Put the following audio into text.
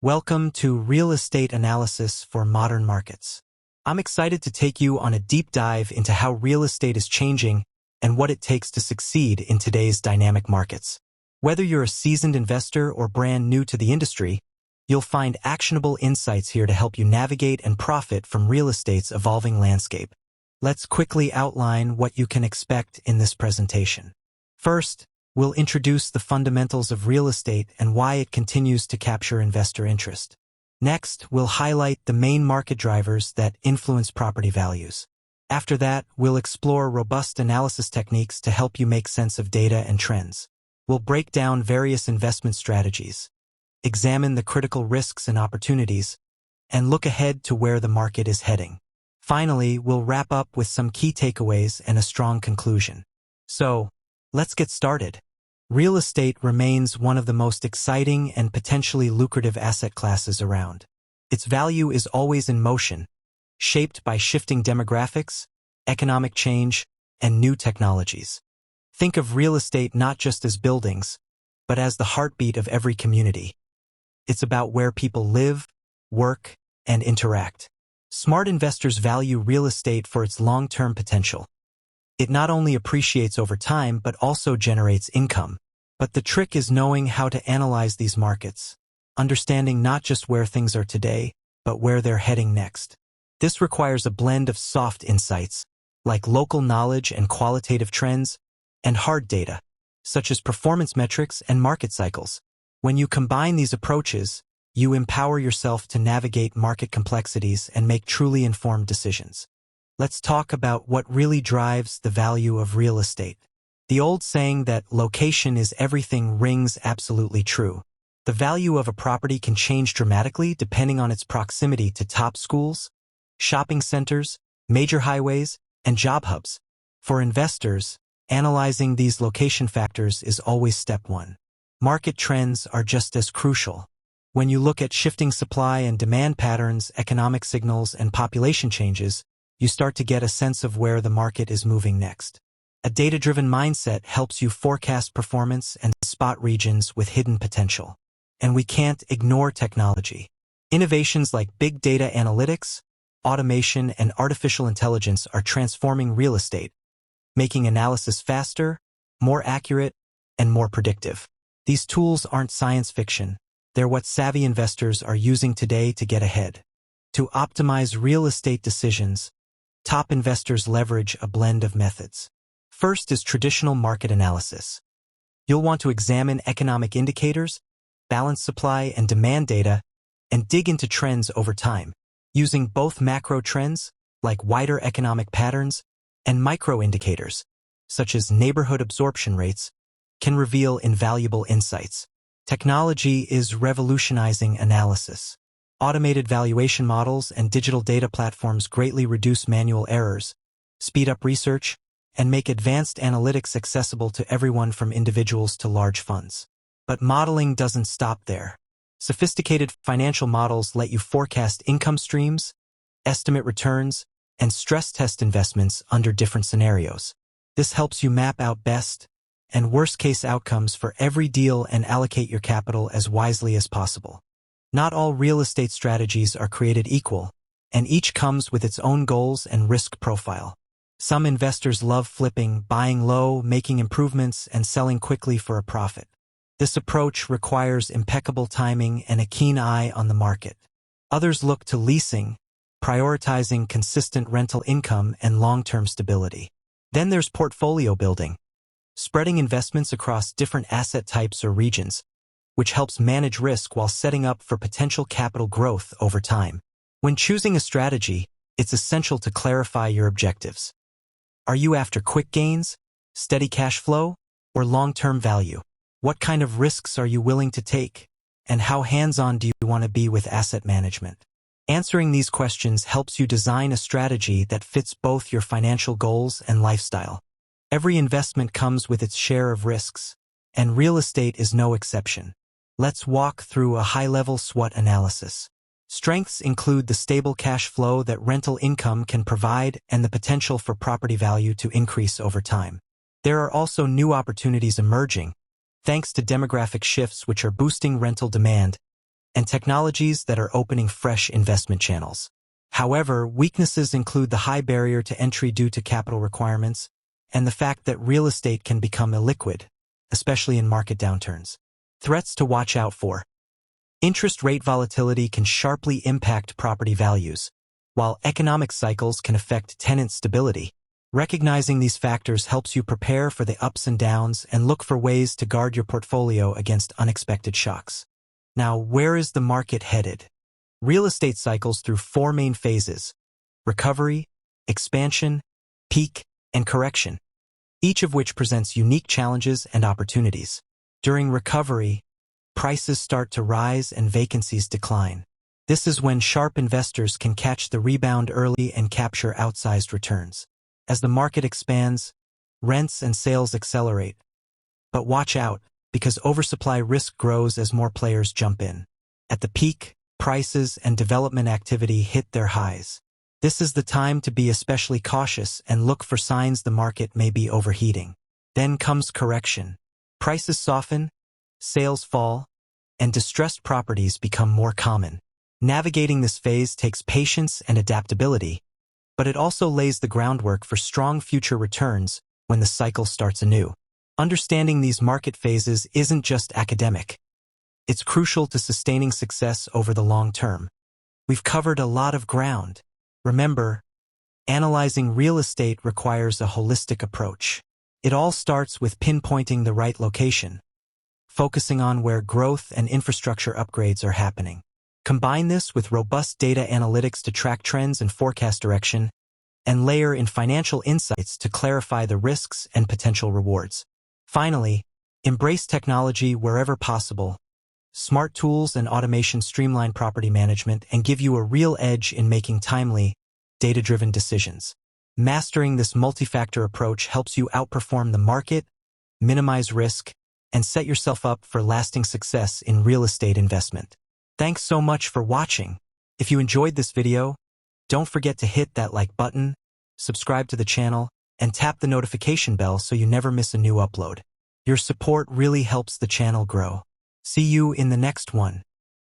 Welcome to Real Estate Analysis for Modern Markets. I'm excited to take you on a deep dive into how real estate is changing and what it takes to succeed in today's dynamic markets. Whether you're a seasoned investor or brand new to the industry, you'll find actionable insights here to help you navigate and profit from real estate's evolving landscape. Let's quickly outline what you can expect in this presentation. First, we'll introduce the fundamentals of real estate and why it continues to capture investor interest. Next, we'll highlight the main market drivers that influence property values. After that, we'll explore robust analysis techniques to help you make sense of data and trends. We'll break down various investment strategies, examine the critical risks and opportunities, and look ahead to where the market is heading. Finally, we'll wrap up with some key takeaways and a strong conclusion. So, let's get started. Real estate remains one of the most exciting and potentially lucrative asset classes around. Its value is always in motion, shaped by shifting demographics, economic change, and new technologies. Think of real estate not just as buildings, but as the heartbeat of every community. It's about where people live, work, and interact. Smart investors value real estate for its long-term potential. It not only appreciates over time but also generates income. But the trick is knowing how to analyze these markets, understanding not just where things are today, but where they're heading next. This requires a blend of soft insights, like local knowledge and qualitative trends, and hard data, such as performance metrics and market cycles. When you combine these approaches, you empower yourself to navigate market complexities and make truly informed decisions. Let's talk about what really drives the value of real estate. The old saying that location is everything rings absolutely true. The value of a property can change dramatically depending on its proximity to top schools, shopping centers, major highways, and job hubs. For investors, analyzing these location factors is always step one. Market trends are just as crucial. When you look at shifting supply and demand patterns, economic signals, and population changes, you start to get a sense of where the market is moving next. A data-driven mindset helps you forecast performance and spot regions with hidden potential. And we can't ignore technology. Innovations like big data analytics, automation, and artificial intelligence are transforming real estate, making analysis faster, more accurate, and more predictive. These tools aren't science fiction. They're what savvy investors are using today to get ahead. To optimize real estate decisions, top investors leverage a blend of methods. First is traditional market analysis. You'll want to examine economic indicators, balance supply and demand data, and dig into trends over time. Using both macro trends, like wider economic patterns, and micro indicators, such as neighborhood absorption rates, can reveal invaluable insights. Technology is revolutionizing analysis. Automated valuation models and digital data platforms greatly reduce manual errors, speed up research, and make advanced analytics accessible to everyone from individuals to large funds. But modeling doesn't stop there. Sophisticated financial models let you forecast income streams, estimate returns, and stress test investments under different scenarios. This helps you map out best and worst-case outcomes for every deal and allocate your capital as wisely as possible. Not all real estate strategies are created equal, and each comes with its own goals and risk profile. Some investors love flipping, buying low, making improvements, and selling quickly for a profit. This approach requires impeccable timing and a keen eye on the market. Others look to leasing, prioritizing consistent rental income and long-term stability. Then there's portfolio building, spreading investments across different asset types or regions, which helps manage risk while setting up for potential capital growth over time. When choosing a strategy, it's essential to clarify your objectives. Are you after quick gains, steady cash flow, or long-term value? What kind of risks are you willing to take, and how hands-on do you want to be with asset management? Answering these questions helps you design a strategy that fits both your financial goals and lifestyle. Every investment comes with its share of risks, and real estate is no exception. Let's walk through a high-level SWOT analysis. Strengths include the stable cash flow that rental income can provide and the potential for property value to increase over time. There are also new opportunities emerging, thanks to demographic shifts which are boosting rental demand, and technologies that are opening fresh investment channels. However, weaknesses include the high barrier to entry due to capital requirements and the fact that real estate can become illiquid, especially in market downturns. Threats to watch out for. Interest rate volatility can sharply impact property values, while economic cycles can affect tenant stability. Recognizing these factors helps you prepare for the ups and downs and look for ways to guard your portfolio against unexpected shocks. Now, where is the market headed? Real estate cycles through four main phases: recovery, expansion, peak, and correction, each of which presents unique challenges and opportunities. During recovery, prices start to rise and vacancies decline. This is when sharp investors can catch the rebound early and capture outsized returns. As the market expands, rents and sales accelerate. But watch out, because oversupply risk grows as more players jump in. At the peak, prices and development activity hit their highs. This is the time to be especially cautious and look for signs the market may be overheating. Then comes correction. Prices soften, sales fall, and distressed properties become more common. Navigating this phase takes patience and adaptability, but it also lays the groundwork for strong future returns when the cycle starts anew. Understanding these market phases isn't just academic. It's crucial to sustaining success over the long term. We've covered a lot of ground. Remember, analyzing real estate requires a holistic approach. It all starts with pinpointing the right location, focusing on where growth and infrastructure upgrades are happening. Combine this with robust data analytics to track trends and forecast direction, and layer in financial insights to clarify the risks and potential rewards. Finally, embrace technology wherever possible. Smart tools and automation streamline property management and give you a real edge in making timely, data-driven decisions. Mastering this multi-factor approach helps you outperform the market, minimize risk, and set yourself up for lasting success in real estate investment. Thanks so much for watching. If you enjoyed this video, don't forget to hit that like button, subscribe to the channel, and tap the notification bell so you never miss a new upload. Your support really helps the channel grow. See you in the next one.